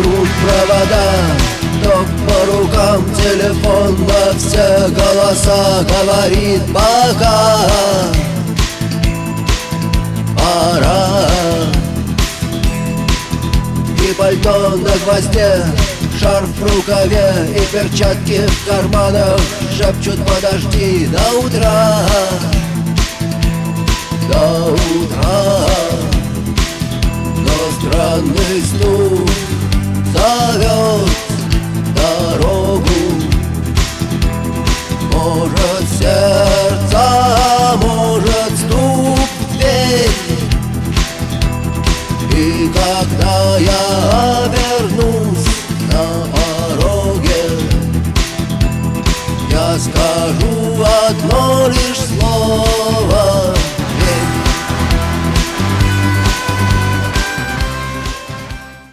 трут провода, ток по рукам, телефон во все голоса говорит пока. Пора. И пальто на гвозде, шарф в рукаве и перчатки в карманах шепчут: подожди до утра, до утра. Но странный стук зовет дорогу. Может сердце, может стук в дверь. И когда я обернусь на пороге, я скажу одно лишь слово: